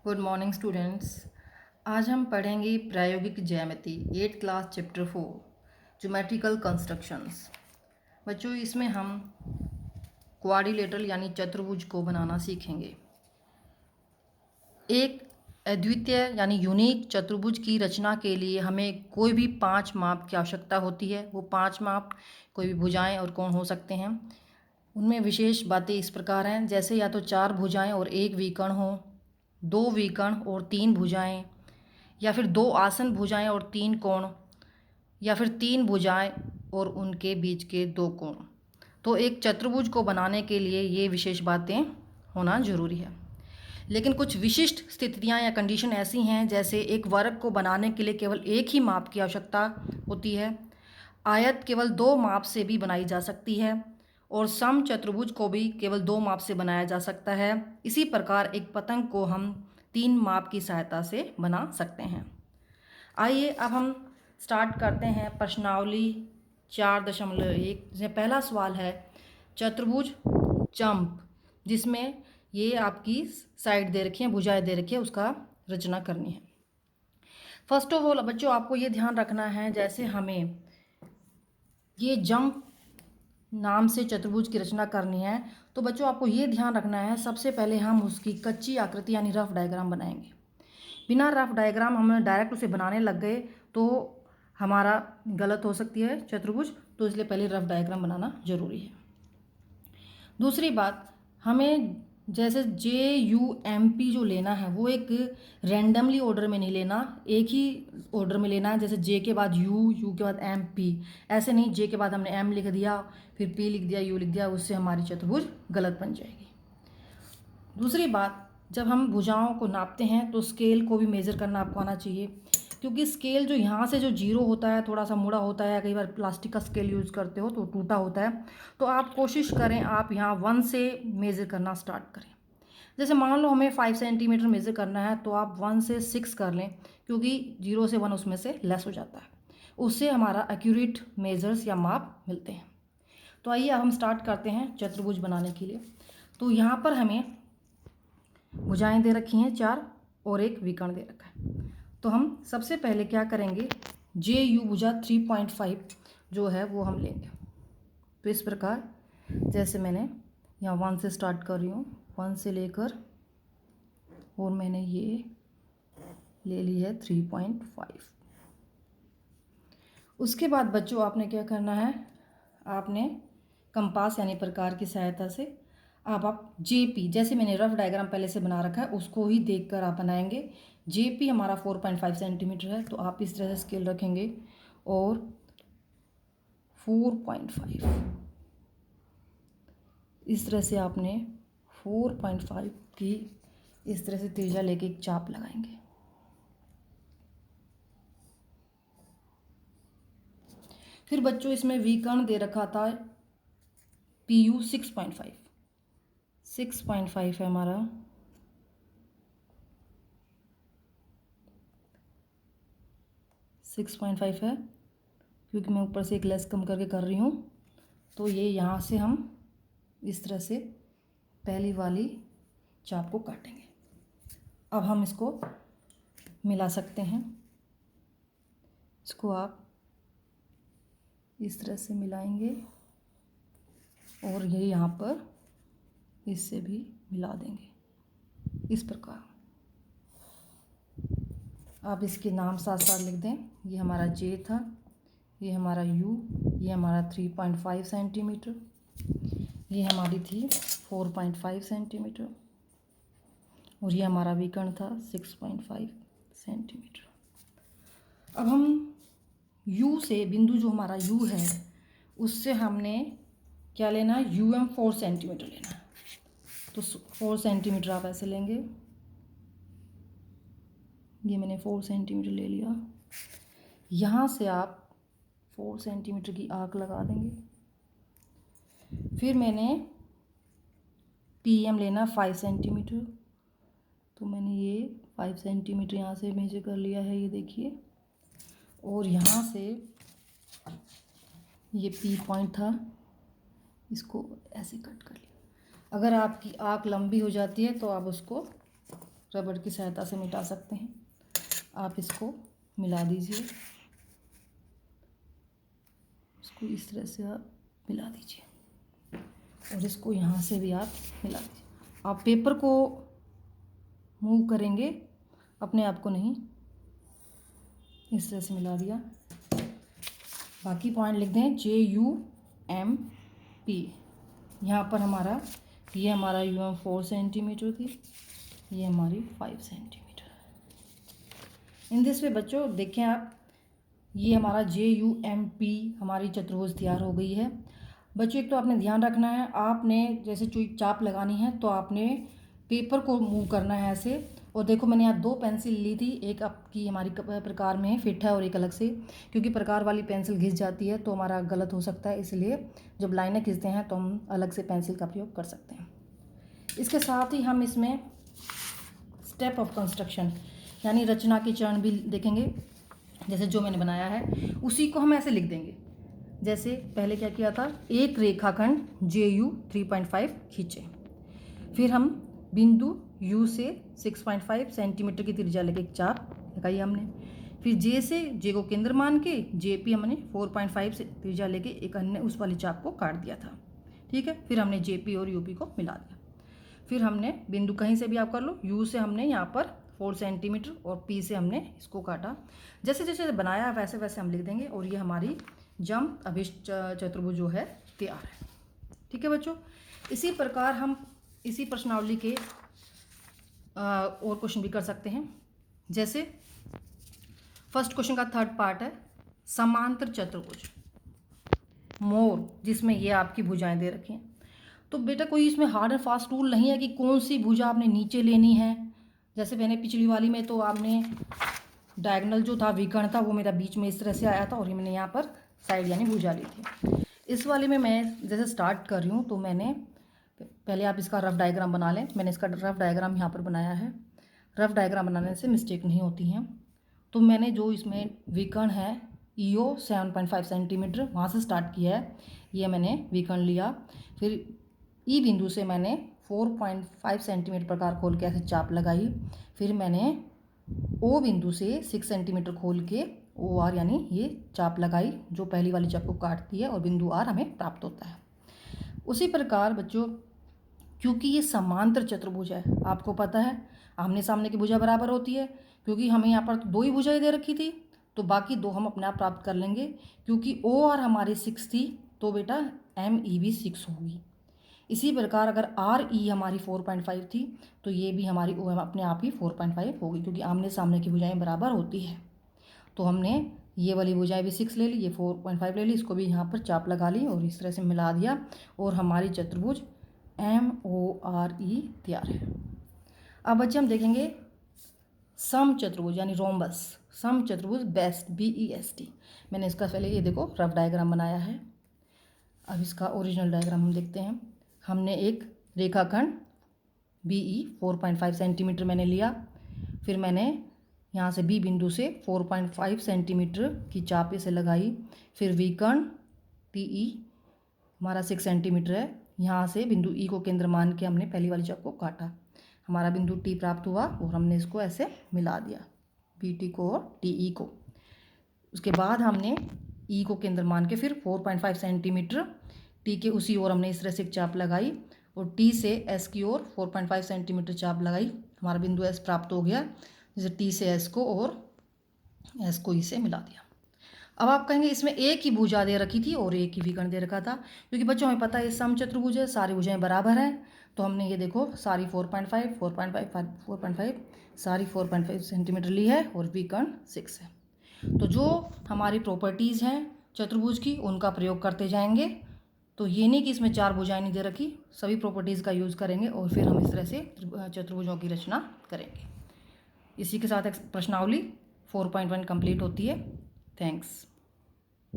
Good morning students. आज हम पढ़ेंगे प्रायोगिक ज्यामिति 8th class chapter 4 geometrical constructions. बच्चों, इसमें हम क्वाड्रिलेटरल यानी चतुर्भुज को बनाना सीखेंगे। एक अद्वितीय यानी यूनिक चतुर्भुज की रचना के लिए हमें कोई भी 5 माप की आवश्यकता होती है। वो 5 माप कोई भी भुजाएं और कोण हो सकते हैं। उनमें विशेष बातें इस प्रकार हैं, जैसे या तो 4 भुजाएं और 1 विकर्ण हो, 2 विकर्ण और 3 भुजाएं, या फिर 2 आसन भुजाएं और 3 कोण, या फिर 3 भुजाएं और उनके बीच के 2 कोण। तो एक चतुर्भुज को बनाने के लिए ये विशेष बातें होना जरूरी है। लेकिन कुछ विशिष्ट स्थितियां या कंडीशन ऐसी हैं, जैसे एक वर्ग को बनाने के लिए केवल एक ही माप की आवश्यकता होती है, आयत केवल 2 माप से भी बनाई जा सकती है, और सम चतुर्भुज को भी केवल 2 माप से बनाया जा सकता है। इसी प्रकार एक पतंग को हम 3 माप की सहायता से बना सकते हैं। आइए अब हम स्टार्ट करते हैं प्रश्नावली 4.1, जिसमें पहला सवाल है चतुर्भुज चंप, जिसमें ये आपकी साइड दे रखी है, भुजाएं दे रखी है, उसका रचना करनी है। फर्स्ट ऑफ ऑल बच्चों, आपको ये ध्यान रखना है, जैसे हमें ये जंप नाम से चतुर्भुज की रचना करनी है, तो बच्चों आपको ये ध्यान रखना है, सबसे पहले हम उसकी कच्ची आकृति यानी रफ डायग्राम बनाएंगे। बिना रफ डायग्राम हम डायरेक्ट उसे बनाने लग गए तो हमारा गलत हो सकती है चतुर्भुज, तो इसलिए पहले रफ डायग्राम बनाना जरूरी है। दूसरी बात, हमें जैसे JUMP जो लेना है वो एक रैंडमली ऑर्डर में नहीं लेना, एक ही ऑर्डर में लेना है। जैसे J के बाद U के बाद MP, ऐसे नहीं J के बाद हमने M लिख दिया, फिर P लिख दिया, U लिख दिया, उससे हमारी चतुर्भुज गलत बन जाएगी। दूसरी बात, जब हम भुजाओं को नापते हैं तो स्केल को भी मेज़र करना आपको आना चाहिए, क्योंकि स्केल जो यहाँ से जो जीरो होता है थोड़ा सा मुड़ा होता है, कई बार प्लास्टिक का स्केल यूज़ करते हो तो टूटा होता है, तो आप कोशिश करें आप यहाँ 1 से मेज़र करना स्टार्ट करें। जैसे मान लो हमें 5 सेंटीमीटर मेज़र करना है, तो आप 1 से 6 कर लें, क्योंकि 0 से 1 उसमें से लेस हो जाता है, उससे हमारा एक्यूरेट मेजर्स या माप मिलते हैं। तो आइए अब हम स्टार्ट करते हैं चतुर्भुज बनाने के लिए। तो यहाँ पर हमें भुजाएं दे रखी हैं 4 और एक विकर्ण दे रखा है। तो हम सबसे पहले क्या करेंगे, JU भुजा 3.5 जो है वो हम लेंगे। तो इस प्रकार जैसे मैंने यहाँ 1 से स्टार्ट कर रही हूँ, 1 से लेकर और मैंने ये ले ली है 3.5। उसके बाद बच्चों आपने क्या करना है, आपने कंपास यानी प्रकार की सहायता से आप JP, जैसे मैंने रफ डायग्राम पहले से बना रखा है उसको ही देखकर आप बनाएंगे। JP हमारा 4.5 सेंटीमीटर है, तो आप इस तरह से स्केल रखेंगे और 4.5 इस तरह से आपने 4.5 की इस तरह से त्रिज्या लेके एक चाप लगाएंगे। फिर बच्चों इसमें विकर्ण दे रखा था PU 6.5 है हमारा। सिक्स पॉइंट फाइव है, क्योंकि मैं ऊपर से एक लेस कम करके कर रही हूँ, तो ये यहाँ से हम इस तरह से पहली वाली चाप को काटेंगे। अब हम इसको मिला सकते हैं, इसको आप इस तरह से मिलाएंगे और ये यहाँ पर इससे भी मिला देंगे इस प्रकार। आप इसके नाम साथ साथ लिख दें, ये हमारा J था, ये हमारा U, ये हमारा 3.5 सेंटीमीटर, ये हमारी थी 4.5 सेंटीमीटर, और ये हमारा विकर्ण था 6.5 सेंटीमीटर। अब हम U से, बिंदु जो हमारा U है उससे हमने क्या लेना है, UM 4 सेंटीमीटर लेना है। तो 4 सेंटीमीटर आप ऐसे लेंगे, ये मैंने 4 सेंटीमीटर ले लिया। यहाँ से आप 4 सेंटीमीटर की आर्क लगा देंगे। फिर मैंने PM लेना 5 सेंटीमीटर, तो मैंने ये 5 सेंटीमीटर यहाँ से मेजर कर लिया है, ये देखिए। और यहाँ से ये P पॉइंट था, इसको ऐसे कट कर लिया। अगर आपकी आर्क लंबी हो जाती है तो आप उसको रबड़ की सहायता से मिटा सकते हैं। आप इसको मिला दीजिए, इसको इस तरह से आप मिला दीजिए और इसको यहाँ से भी आप मिला दीजिए। आप पेपर को मूव करेंगे, अपने आप को नहीं। इस तरह से मिला दिया। बाकी पॉइंट लिख दें JUMP। यहाँ पर हमारा ये हमारा UM 4 सेंटीमीटर थी, ये हमारी 5 सेंटीमीटर। इन दिस वे बच्चों देखें आप, ये हमारा JUMP हमारी चतुर्भुज तैयार हो गई है। बच्चों एक तो आपने ध्यान रखना है, आपने जैसे चाप लगानी है तो आपने पेपर को मूव करना है ऐसे। और देखो मैंने यहाँ 2 पेंसिल ली थी, एक आपकी हमारी प्रकार में फिट है और एक अलग से, क्योंकि प्रकार वाली पेंसिल घिस जाती है तो हमारा गलत हो सकता है, इसलिए जब लाइनें खींचते हैं तो हम अलग से पेंसिल का प्रयोग कर सकते हैं। इसके साथ ही हम इसमें स्टेप ऑफ कंस्ट्रक्शन यानी रचना के चरण भी देखेंगे। जैसे जो मैंने बनाया है उसी को हम ऐसे लिख देंगे। जैसे पहले क्या किया था, एक रेखाखंड JU 3.5 खींचे, फिर हम बिंदु U से 6.5 सेंटीमीटर की त्रिज्या लेके एक चाप लगाई हमने। फिर J को केंद्र मान के JP हमने 4.5 से त्रिज्या लेके एक अन्य उस वाली चाप को काट दिया था। ठीक है, फिर हमने JP और UP को मिला दिया। फिर हमने बिंदु कहीं से भी आप कर लो, U से हमने यहाँ पर 4 सेंटीमीटर और P से हमने इसको काटा। जैसे जैसे बनाया वैसे वैसे हम लिख देंगे और ये हमारी जम्प अभिष्ट चतुर्भुज जो है तैयार है। ठीक है बच्चों, इसी प्रकार हम इसी प्रश्नावली के और क्वेश्चन भी कर सकते हैं। जैसे फर्स्ट क्वेश्चन का थर्ड पार्ट है समांतर चतुर्भुज मोर, जिसमें ये आपकी भुजाएं दे रखी हैं। तो बेटा कोई इसमें हार्ड एंड फास्ट रूल नहीं है कि कौन सी भुजा आपने नीचे लेनी है। जैसे मैंने पिछली वाली में तो आपने डायगोनल जो था विकर्ण था वो मेरा बीच में इस तरह से आया था और ये मैंने यहाँ पर साइड यानी भुजा ली थी। इस वाले में मैं जैसे स्टार्ट कर रही हूँ तो मैंने पहले आप इसका रफ डायग्राम बना लें। मैंने इसका रफ डायग्राम यहाँ पर बनाया है। रफ डायग्राम बनाने से मिस्टेक नहीं होती हैं। तो मैंने जो इसमें विकर्ण है EO 7.5 सेंटीमीटर वहाँ से स्टार्ट किया है, ये मैंने विकर्ण लिया। फिर E बिंदु से मैंने 4.5 सेंटीमीटर प्रकार खोल के ऐसे चाप लगाई। फिर मैंने O बिंदु से 6 सेंटीमीटर खोल के OR यानी ये चाप लगाई जो पहली वाली चाप को काटती है और बिंदु R हमें प्राप्त होता है। उसी प्रकार बच्चों क्योंकि ये समांतर चतुर्भुज है, आपको पता है आमने सामने की भुजा बराबर होती है, क्योंकि हमें यहाँ पर 2 ही भुजाएं दे रखी थी तो बाकी 2 हम अपने आप प्राप्त कर लेंगे। क्योंकि OR हमारी 6 थी तो बेटा ME भी 6 होगी। इसी प्रकार अगर RE हमारी 4.5 थी तो ये भी हमारी OM अपने आप ही 4.5 होगी, क्योंकि आमने सामने की भुजाएं बराबर होती है। तो हमने ये वाली भुजाएं भी 6 ले ली, ये 4.5 ले ली, इसको भी यहाँ पर चाप लगा ली और इस तरह से मिला दिया और हमारी चतुर्भुज MORE तैयार है। अब बच्चे हम देखेंगे सम चतुर्भुज यानी रोम्बस, सम चतुर्भुज बेस्ट BEST। मैंने इसका पहले ये देखो रफ डायग्राम बनाया है। अब इसका ओरिजिनल डायग्राम हम देखते हैं। हमने एक रेखाखंड BE 4.5 सेंटीमीटर मैंने लिया। फिर मैंने यहाँ से B बिंदु से 4.5 सेंटीमीटर की चाप से लगाई। फिर विकर्ण TE हमारा 6 सेंटीमीटर है, यहाँ से बिंदु E को केंद्र मान के हमने पहली वाली चाप को काटा। हमारा बिंदु T प्राप्त हुआ और हमने इसको ऐसे मिला दिया, BT को और TE को। उसके बाद हमने E को केंद्र मान के फिर 4.5 सेंटीमीटर T के उसी ओर हमने इस तरह से एक चाप लगाई और T से S की ओर 4.5 सेंटीमीटर चाप लगाई। हमारा बिंदु S प्राप्त हो गया, जैसे T से S को और S को E से मिला दिया। अब आप कहेंगे इसमें एक ही भुजा दे रखी थी और एक ही विकर्ण दे रखा था, क्योंकि बच्चों हमें पता है ये सम चतुर्भुज है, सारी भुजाएं बराबर हैं। तो हमने ये देखो सारी 4.5 सारी 4.5 सेंटीमीटर ली है और विकर्ण 6 है। तो जो हमारी प्रॉपर्टीज़ हैं चतुर्भुज की उनका प्रयोग करते जाएंगे। तो ये नहीं कि इसमें 4 भुजाएं नहीं दे रखी, सभी प्रॉपर्टीज़ का यूज़ करेंगे और फिर हम इस तरह से चतुर्भुजों की रचना करेंगे। इसी के साथ एक प्रश्नावली 4.1 कंप्लीट होती है। थैंक्स।